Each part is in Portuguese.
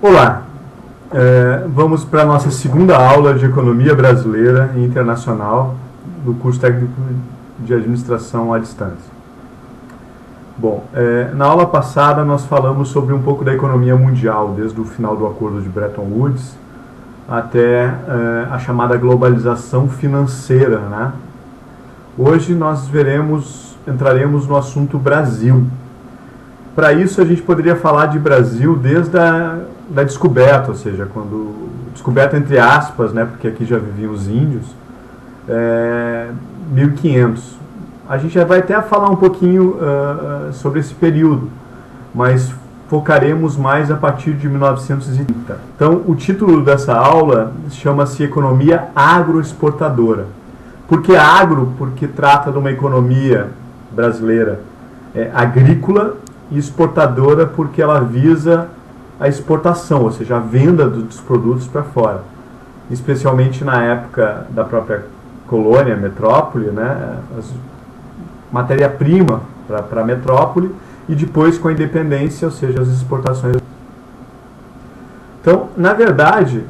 Olá, vamos para a nossa segunda aula de Economia Brasileira e Internacional do curso técnico de Administração à Distância. Bom, na aula passada nós falamos sobre um pouco da economia mundial, desde o final do acordo de Bretton Woods até a chamada globalização financeira, né? Hoje nós entraremos no assunto Brasil. Para isso a gente poderia falar de Brasil desde da descoberta, ou seja, descoberta entre aspas, né, porque aqui já viviam os índios, 1500. A gente já vai até falar um pouquinho sobre esse período, mas focaremos mais a partir de 1930. Então, o título dessa aula chama-se Economia Agroexportadora. Por que agro? Porque trata de uma economia brasileira agrícola, e exportadora porque ela visa a exportação, ou seja, a venda dos produtos para fora. Especialmente na época da própria colônia, metrópole, né, matéria-prima para a metrópole, e depois com a independência, ou seja, as exportações. Então, na verdade,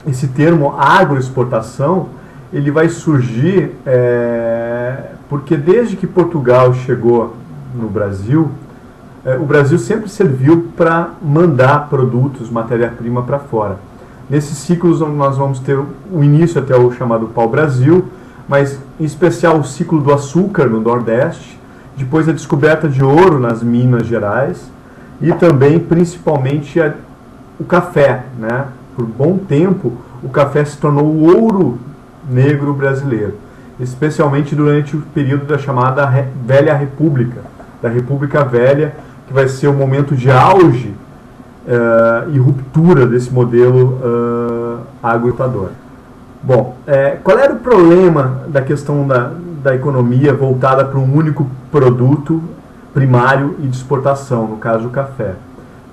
esse termo agroexportação, ele vai surgir porque desde que Portugal chegou no Brasil, o Brasil sempre serviu para mandar produtos, matéria-prima para fora. Nesses ciclos nós vamos ter o início até o chamado pau-brasil, mas em especial o ciclo do açúcar no Nordeste, depois a descoberta de ouro nas Minas Gerais e também, principalmente, o café, né? Por bom tempo, o café se tornou o ouro negro brasileiro, especialmente durante o período da chamada Velha República, da República Velha, que vai ser o momento de auge e ruptura desse modelo agroexportador. Bom, qual era o problema da questão da economia voltada para um único produto primário e de exportação, no caso o café?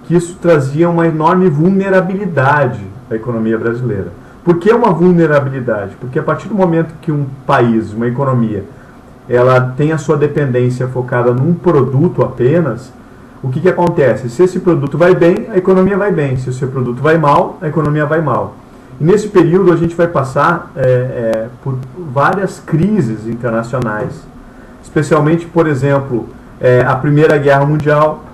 Que isso trazia uma enorme vulnerabilidade à economia brasileira. Por que uma vulnerabilidade? Porque a partir do momento que um país, uma economia, ela tem a sua dependência focada num produto apenas, o que acontece? Se esse produto vai bem, a economia vai bem. Se o seu produto vai mal, a economia vai mal. E nesse período a gente vai passar por várias crises internacionais, especialmente, por exemplo, a Primeira Guerra Mundial,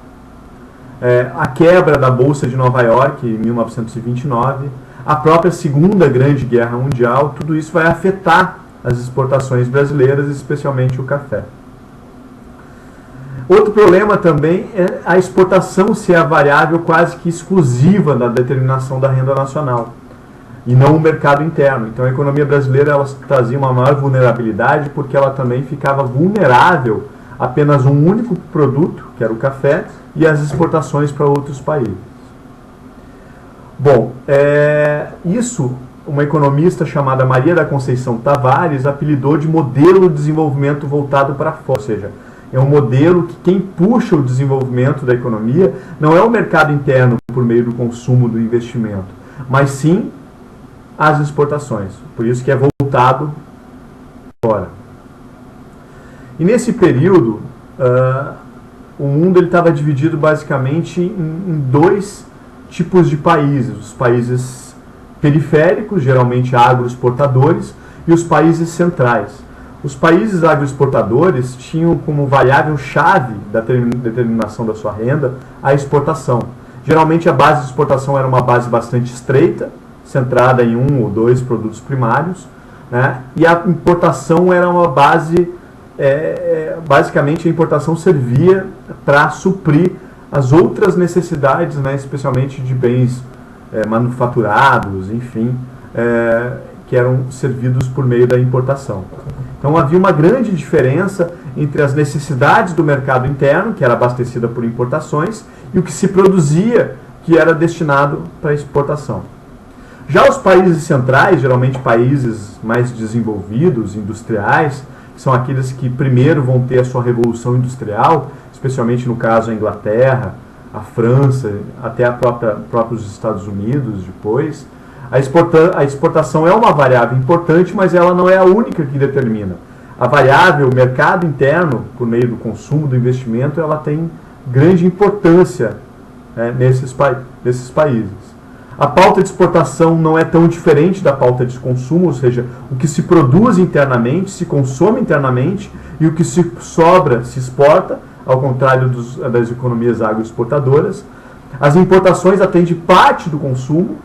a quebra da Bolsa de Nova York em 1929, a própria Segunda Grande Guerra Mundial. Tudo isso vai afetar as exportações brasileiras, especialmente o café. Outro problema também é a exportação ser a variável quase que exclusiva da determinação da renda nacional, e não o mercado interno. Então a economia brasileira ela trazia uma maior vulnerabilidade porque ela também ficava vulnerável a apenas um único produto, que era o café, e as exportações para outros países. Bom, isso uma economista chamada Maria da Conceição Tavares apelidou de modelo de desenvolvimento voltado para fora, ou seja, é um modelo que quem puxa o desenvolvimento da economia não é o mercado interno por meio do consumo, do investimento, mas sim as exportações. Por isso que é voltado fora. E nesse período, o mundo estava dividido basicamente em dois tipos de países. Os países periféricos, geralmente agroexportadores, e os países centrais. Os países agroexportadores tinham como variável chave da determinação da sua renda a exportação. Geralmente a base de exportação era uma base bastante estreita, centrada em um ou dois produtos primários, né? E a importação era uma base, basicamente a importação servia para suprir as outras necessidades, né? Especialmente de bens manufaturados, enfim, que eram servidos por meio da importação. Então havia uma grande diferença entre as necessidades do mercado interno, que era abastecida por importações, e o que se produzia, que era destinado para exportação. Já os países centrais, geralmente países mais desenvolvidos, industriais, que são aqueles que primeiro vão ter a sua revolução industrial, especialmente no caso a Inglaterra, a França, até próprios Estados Unidos depois. A exportação é uma variável importante, mas ela não é a única que determina. A variável mercado interno, por meio do consumo, do investimento, ela tem grande importância nesses países. A pauta de exportação não é tão diferente da pauta de consumo, ou seja, o que se produz internamente, se consome internamente, e o que se sobra se exporta, ao contrário das economias agroexportadoras. As importações atendem parte do consumo,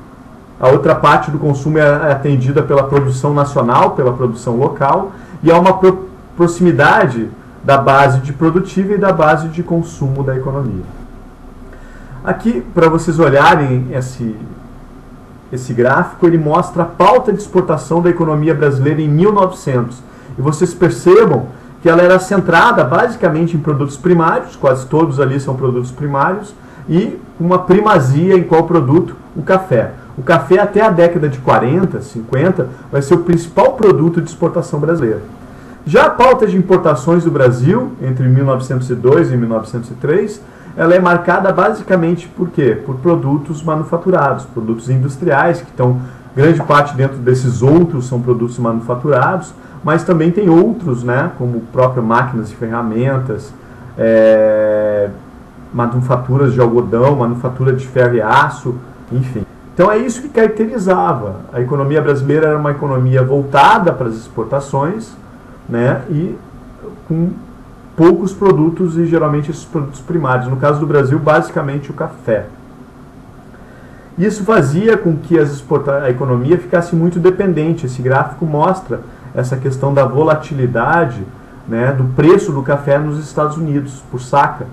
a outra parte do consumo é atendida pela produção nacional, pela produção local, e há uma proximidade da base de produtiva e da base de consumo da economia. Aqui, para vocês olharem esse gráfico, ele mostra a pauta de exportação da economia brasileira em 1900. E vocês percebam que ela era centrada basicamente em produtos primários, quase todos ali são produtos primários, e uma primazia em qual produto? O café. O café até a década de 40, 50, vai ser o principal produto de exportação brasileira. Já a pauta de importações do Brasil, entre 1902 e 1903, ela é marcada basicamente por quê? Por produtos manufaturados, produtos industriais, que estão, grande parte dentro desses outros são produtos manufaturados, mas também tem outros, né, como próprias máquinas e ferramentas, manufaturas de algodão, manufatura de ferro e aço, enfim. Então é isso que caracterizava. A economia brasileira era uma economia voltada para as exportações, né, e com poucos produtos e geralmente esses produtos primários. No caso do Brasil, basicamente o café. Isso fazia com que a economia ficasse muito dependente. Esse gráfico mostra essa questão da volatilidade, né, do preço do café nos Estados Unidos, por saca,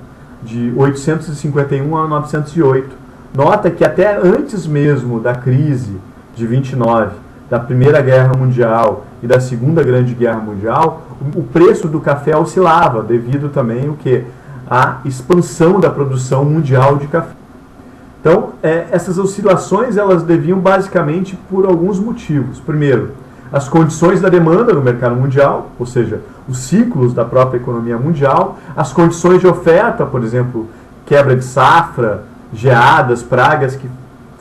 de 851 a 908. Nota que até antes mesmo da crise de 29, da Primeira Guerra Mundial e da Segunda Grande Guerra Mundial, o preço do café oscilava, devido também à expansão da produção mundial de café. Então, essas oscilações elas deviam basicamente por alguns motivos. Primeiro, as condições da demanda no mercado mundial, ou seja, os ciclos da própria economia mundial, as condições de oferta, por exemplo, quebra de safra, geadas, pragas que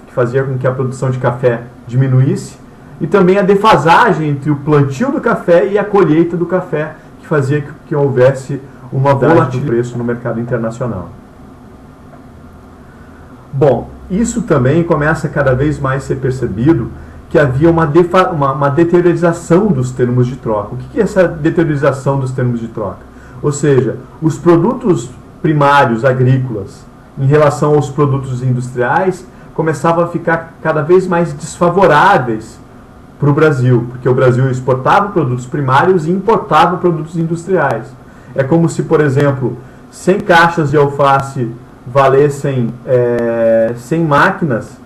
fazia com que a produção de café diminuísse, e também a defasagem entre o plantio do café e a colheita do café, que fazia que houvesse uma volatilidade do preço no mercado internacional. Bom, isso também começa a cada vez mais ser percebido que havia uma deteriorização dos termos de troca. O que é essa deteriorização dos termos de troca? Ou seja, os produtos primários agrícolas em relação aos produtos industriais começavam a ficar cada vez mais desfavoráveis para o Brasil, porque o Brasil exportava produtos primários e importava produtos industriais. É como se, por exemplo, 100 caixas de alface valessem 100 máquinas,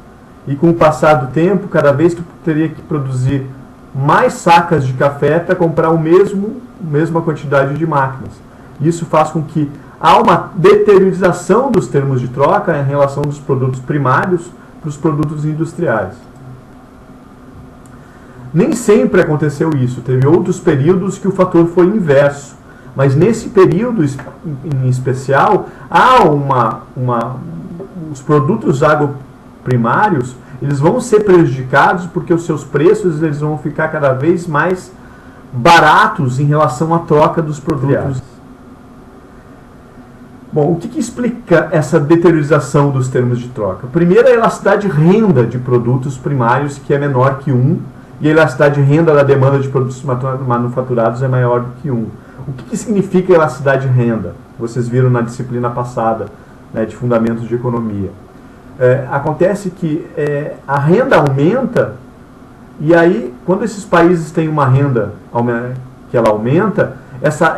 e com o passar do tempo, cada vez tu teria que produzir mais sacas de café para comprar a mesma quantidade de máquinas. Isso faz com que há uma deteriorização dos termos de troca em relação dos produtos primários para os produtos industriais. Nem sempre aconteceu isso, teve outros períodos que o fator foi inverso, mas nesse período em especial, há os produtos agroprimários, eles vão ser prejudicados porque os seus preços eles vão ficar cada vez mais baratos em relação à troca dos produtos. Bom, o que explica essa deteriorização dos termos de troca? Primeiro, a elasticidade de renda de produtos primários, que é menor que 1, e a elasticidade de renda da demanda de produtos manufaturados é maior do que 1. O que significa elasticidade de renda? Vocês viram na disciplina passada, né, de Fundamentos de Economia. Acontece que a renda aumenta, e aí, quando esses países têm uma renda que ela aumenta,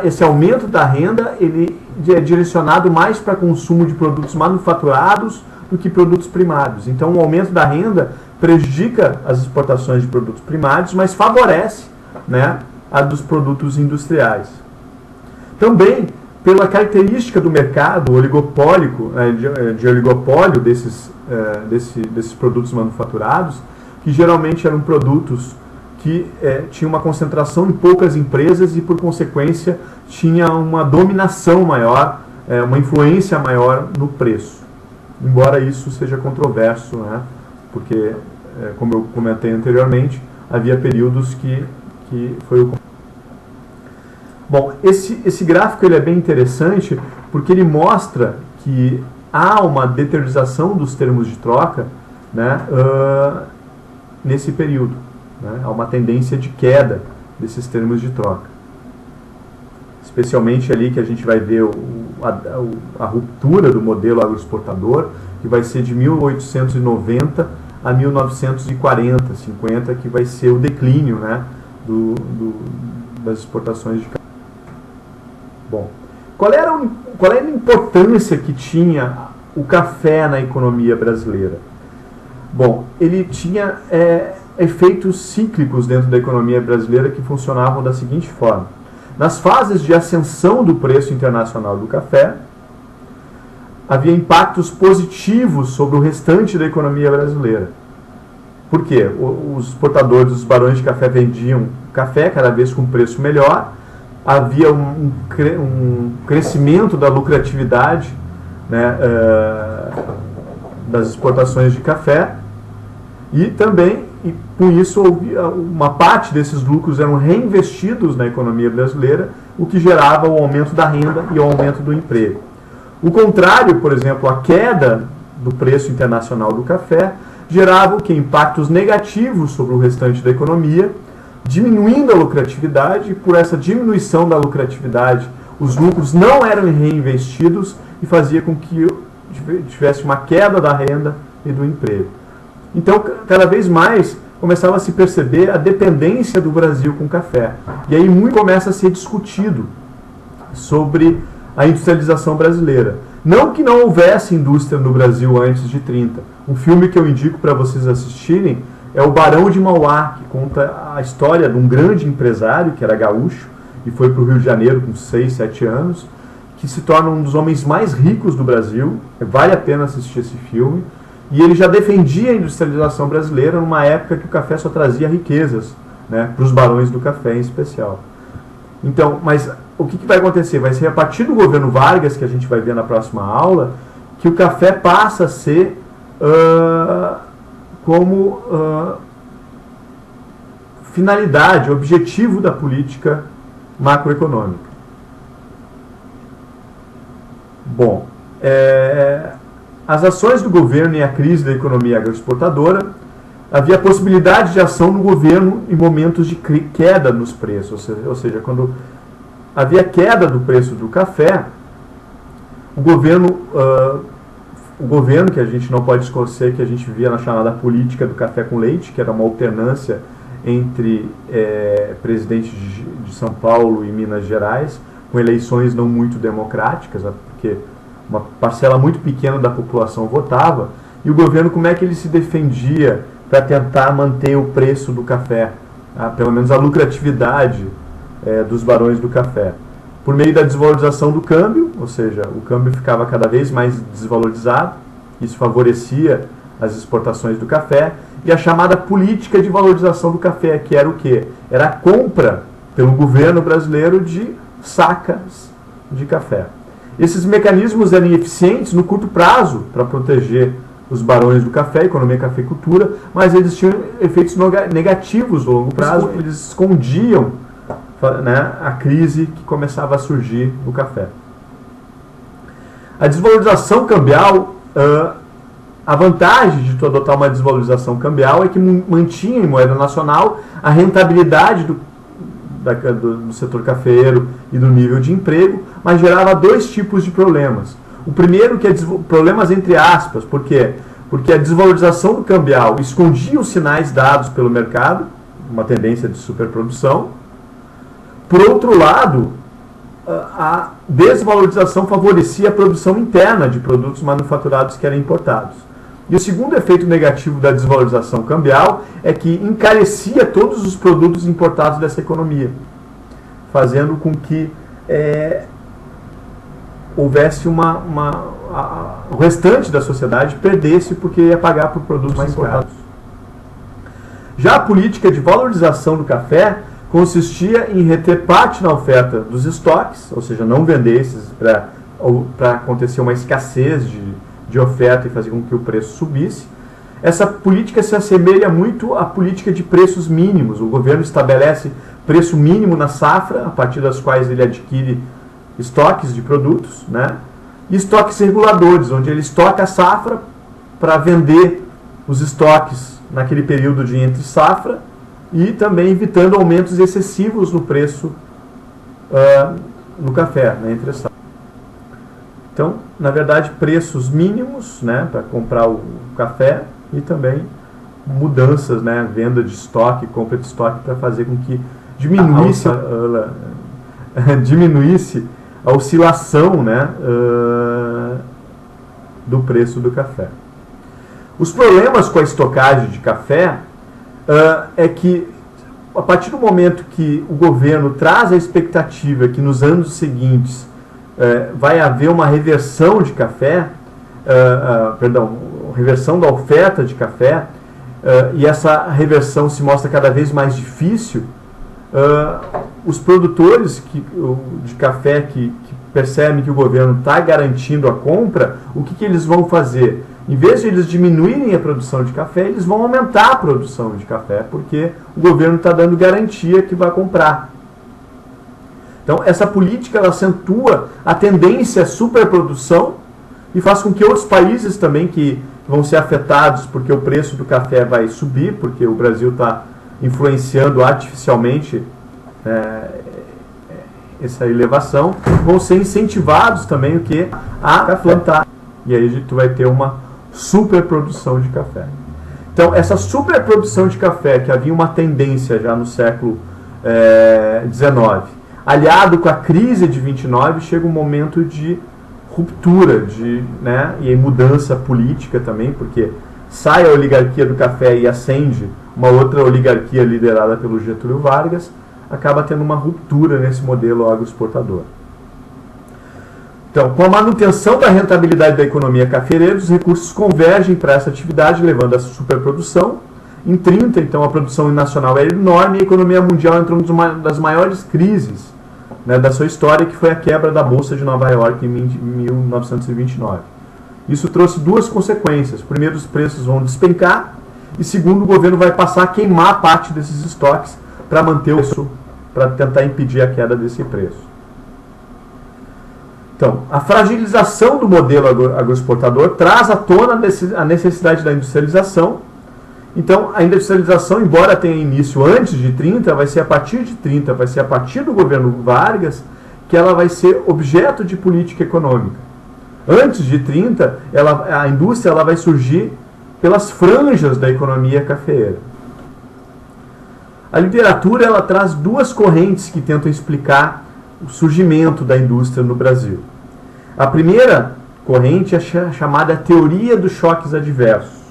esse aumento da renda ele é direcionado mais para consumo de produtos manufaturados do que produtos primários. Então, o aumento da renda prejudica as exportações de produtos primários, mas favorece, né, a dos produtos industriais. Também, pela característica do mercado oligopólico, de oligopólio desses produtos manufaturados, que geralmente eram produtos que tinham uma concentração em poucas empresas e, por consequência, tinha uma dominação maior, uma influência maior no preço. Embora isso seja controverso, né? Porque, como eu comentei anteriormente, havia períodos que foi o... Bom, esse gráfico ele é bem interessante porque ele mostra que há uma deteriorização dos termos de troca, né, nesse período. Né? Há uma tendência de queda desses termos de troca. Especialmente ali que a gente vai ver a ruptura do modelo agroexportador, que vai ser de 1890 a 1940, 50, que vai ser o declínio, né, das exportações de café. Bom, qual era a importância que tinha o café na economia brasileira? Bom, ele tinha efeitos cíclicos dentro da economia brasileira que funcionavam da seguinte forma. Nas fases de ascensão do preço internacional do café, havia impactos positivos sobre o restante da economia brasileira. Por quê? Os exportadores, os barões de café vendiam café cada vez com preço melhor, havia um crescimento da lucratividade, né, das exportações de café, e também, com isso, uma parte desses lucros eram reinvestidos na economia brasileira, o que gerava o aumento da renda e o aumento do emprego. O contrário, por exemplo, a queda do preço internacional do café gerava impactos negativos sobre o restante da economia, diminuindo a lucratividade, e por essa diminuição da lucratividade, os lucros não eram reinvestidos e fazia com que tivesse uma queda da renda e do emprego. Então, cada vez mais, começava a se perceber a dependência do Brasil com o café. E aí muito começa a ser discutido sobre a industrialização brasileira. Não que não houvesse indústria no Brasil antes de 30. Um filme que eu indico para vocês assistirem é O Barão de Mauá, que conta a história de um grande empresário, que era gaúcho, e foi para o Rio de Janeiro com 6, 7 anos, que se torna um dos homens mais ricos do Brasil. Vale a pena assistir esse filme. E ele já defendia a industrialização brasileira numa época que o café só trazia riquezas, né, para os barões do café em especial. Então, mas o que vai acontecer? Vai ser a partir do governo Vargas, que a gente vai ver na próxima aula, que o café passa a ser como finalidade, objetivo da política macroeconômica. Bom, as ações do governo e a crise da economia agroexportadora, havia possibilidade de ação no governo em momentos de queda nos preços, ou seja, quando havia queda do preço do café, o governo, que a gente não pode esquecer, que a gente via na chamada política do café com leite, que era uma alternância entre presidente de São Paulo e Minas Gerais, com eleições não muito democráticas, porque uma parcela muito pequena da população votava, e o governo, como é que ele se defendia para tentar manter o preço do café, pelo menos a lucratividade dos barões do café? Por meio da desvalorização do câmbio, ou seja, o câmbio ficava cada vez mais desvalorizado, isso favorecia as exportações do café, e a chamada política de valorização do café, que era o quê? Era a compra pelo governo brasileiro de sacas de café. Esses mecanismos eram eficientes no curto prazo para proteger os barões do café, a economia cafeicultura, mas eles tinham efeitos negativos no longo prazo, eles escondiam, né, a crise que começava a surgir no café. A desvalorização cambial, a vantagem de tu adotar uma desvalorização cambial é que mantinha em moeda nacional a rentabilidade do setor cafeeiro e do nível de emprego, mas gerava dois tipos de problemas. O primeiro, que é problemas entre aspas, por quê? Porque a desvalorização do cambial escondia os sinais dados pelo mercado, uma tendência de superprodução. Por outro lado, a desvalorização favorecia a produção interna de produtos manufaturados que eram importados. E o segundo efeito negativo da desvalorização cambial é que encarecia todos os produtos importados dessa economia, fazendo com que houvesse o restante da sociedade perdesse porque ia pagar por produtos mais importados. Já a política de valorização do café consistia em reter parte na oferta dos estoques, ou seja, não vender esses para acontecer uma escassez de oferta e fazer com que o preço subisse. Essa política se assemelha muito à política de preços mínimos. O governo estabelece preço mínimo na safra, a partir das quais ele adquire estoques de produtos, né? e estoques reguladores, onde ele estoca a safra para vender os estoques naquele período de entre safra e também evitando aumentos excessivos no preço no café, né, entre safra. Então, na verdade, preços mínimos, né, para comprar o café e também mudanças, né, venda de estoque, compra de estoque para fazer com que diminuísse a oscilação, né, do preço do café. Os problemas com a estocagem de café é que, a partir do momento que o governo traz a expectativa que nos anos seguintes vai haver uma reversão de café, reversão da oferta de café, e essa reversão se mostra cada vez mais difícil, os produtores de café que percebem que o governo está garantindo a compra, o que eles vão fazer? Em vez de eles diminuírem a produção de café, eles vão aumentar a produção de café, porque o governo está dando garantia que vai comprar. Então, essa política ela acentua a tendência à superprodução e faz com que outros países também que vão ser afetados, porque o preço do café vai subir, porque o Brasil está influenciando artificialmente essa elevação, vão ser incentivados também a plantar. E aí a gente vai ter uma superprodução de café. Então, essa superprodução de café, que havia uma tendência já no século XIX, aliado com a crise de 29, chega um momento de ruptura, e mudança política também, porque sai a oligarquia do café e ascende uma outra oligarquia liderada pelo Getúlio Vargas, acaba tendo uma ruptura nesse modelo agroexportador. Então, com a manutenção da rentabilidade da economia cafeeira, os recursos convergem para essa atividade, levando a superprodução. Em 30, então, a produção nacional era enorme e a economia mundial entrou em uma das maiores crises, né, da sua história, que foi a quebra da Bolsa de Nova York em 1929. Isso trouxe duas consequências. Primeiro, os preços vão despencar e segundo, o governo vai passar a queimar parte desses estoques para manter o preço, para tentar impedir a queda desse preço. Então, a fragilização do modelo agroexportador traz à tona a necessidade da industrialização. Então, a industrialização, embora tenha início antes de 30, vai ser a partir de 30, vai ser a partir do governo Vargas, que ela vai ser objeto de política econômica. Antes de 30, a indústria vai surgir pelas franjas da economia cafeeira. A literatura ela traz duas correntes que tentam explicar o surgimento da indústria no Brasil. A primeira corrente é chamada teoria dos choques adversos.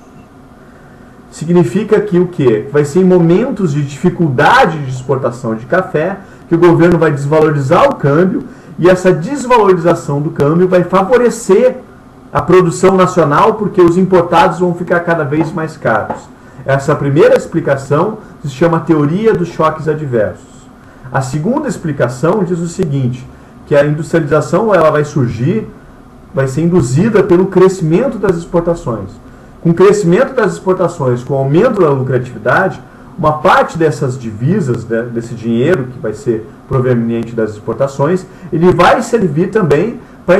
Significa que o quê? Vai ser em momentos de dificuldade de exportação de café que o governo vai desvalorizar o câmbio e essa desvalorização do câmbio vai favorecer a produção nacional porque os importados vão ficar cada vez mais caros. Essa primeira explicação se chama teoria dos choques adversos. A segunda explicação diz o seguinte, que a industrialização ela vai surgir, vai ser induzida pelo crescimento das exportações. Com o crescimento das exportações, com o aumento da lucratividade, uma parte dessas divisas, desse dinheiro que vai ser proveniente das exportações, ele vai servir também para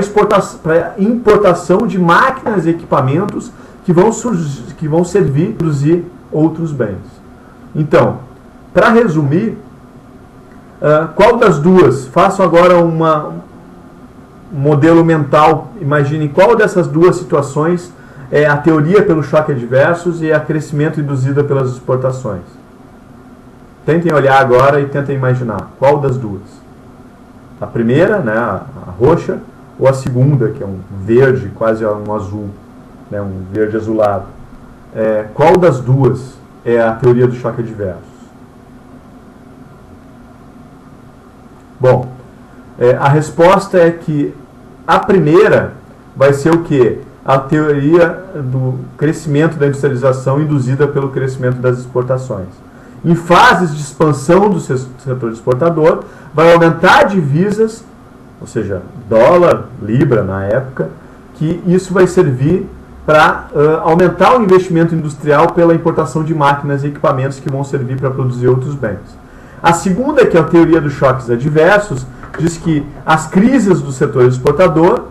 importação de máquinas e equipamentos que vão servir para produzir outros bens. Então, para resumir, qual das duas? Façam agora um modelo mental. Imaginem qual dessas duas situações é a teoria pelo choque adversos e a crescimento induzido pelas exportações. Tentem olhar agora e tentem imaginar qual das duas. A primeira, né, a roxa, ou a segunda, que é um verde, quase um azul, né, um verde azulado. Qual das duas é a teoria do choque adversos? Bom, a resposta é que a primeira vai ser o quê? A teoria do crescimento da industrialização induzida pelo crescimento das exportações. Em fases de expansão do setor exportador, vai aumentar divisas, ou seja, dólar, libra na época, que isso vai servir para aumentar o investimento industrial pela importação de máquinas e equipamentos que vão servir para produzir outros bens. A segunda, que é a teoria dos choques adversos, diz que as crises do setor exportador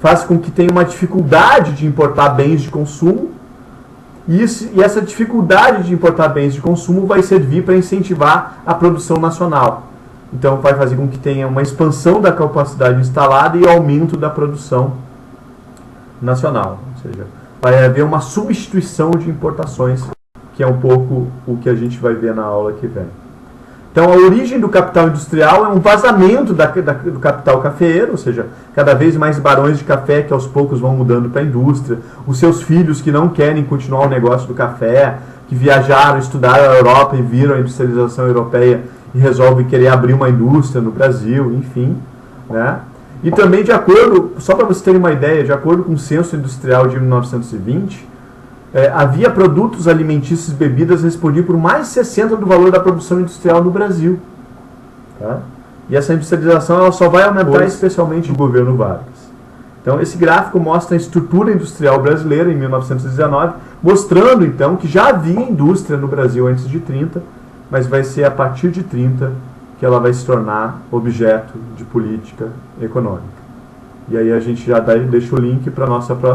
faz com que tenha uma dificuldade de importar bens de consumo, e essa dificuldade de importar bens de consumo vai servir para incentivar a produção nacional. Então vai fazer com que tenha uma expansão da capacidade instalada e aumento da produção nacional. Ou seja, vai haver uma substituição de importações, que é um pouco o que a gente vai ver na aula que vem. Então, a origem do capital industrial é um vazamento do capital cafeeiro, ou seja, cada vez mais barões de café que aos poucos vão mudando para a indústria, os seus filhos que não querem continuar o negócio do café, que viajaram, estudaram a Europa e viram a industrialização europeia e resolvem querer abrir uma indústria no Brasil, enfim, né? E também, de acordo, só para vocês terem uma ideia, de acordo com o Censo Industrial de 1920, havia produtos alimentícios e bebidas que respondiam por mais de 60% do valor da produção industrial no Brasil. Tá? E essa industrialização ela só vai aumentar especialmente no governo Vargas. Então, esse gráfico mostra a estrutura industrial brasileira em 1919, mostrando, então, que já havia indústria no Brasil antes de 30, mas vai ser a partir de 30 que ela vai se tornar objeto de política econômica. E aí a gente já deixa o link para a nossa próxima